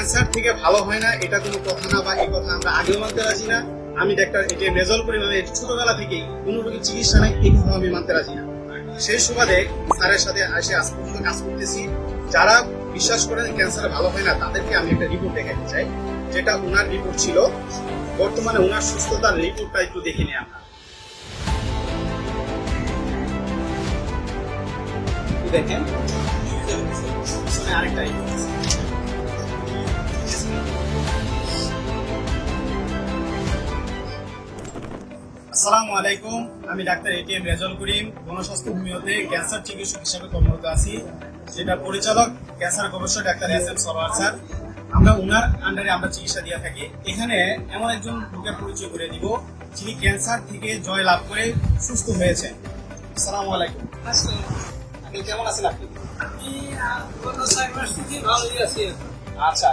Cancer থেকে ভালো হয় না এটা কোনো কথা না, বা এই কথা আমরা আগেও মানতে রাজি না। আমি ডাক্তার এটিএম রেজাউল করিম, আমি ছোটবেলা থেকেই কোনো রোগীর চিকিৎসা নাই এই কথা আমি মানতে রাজি না। সেই সুবাদে স্যারের সাথে এসে আজ পর্যন্ত কাজ করতেছি। যারা বিশ্বাস করেন ক্যান্সার ভালো হয় না তাদেরকে আমি একটা রিপোর্ট দেখাতে চাই, যেটা ওনার রিপোর্ট ছিল। বর্তমানে ওনার সুস্থতার রিপোর্টটা একটু দেখে নিই আমরা। দেখেন আরেকটা রিপোর্ট আছে। আসসালামু আলাইকুম, আমি ডাক্তার এটিএম রেজাউল করিম, গণস্বাস্থ্য হোমিওতে ক্যান্সার চিকিৎসক হিসেবে কর্মরত আছি, যেটা পরিচালক ক্যান্সার গবেষক ডাক্তার এস.এম. সরোয়ার স্যার। আমরা ওনার আন্ডারে আমরা চিকিৎসা দিয়ে থাকি। এখানে এমন একজন রোগীর পরিচয় করে দিব যিনি ক্যান্সার থেকে জয় লাভ করে সুস্থ হয়েছে। আসসালামু আলাইকুম। আপনি কেমন আছেন? আপনি? আমি গত 4 মাস থেকে ভালোই আছি। আচ্ছা,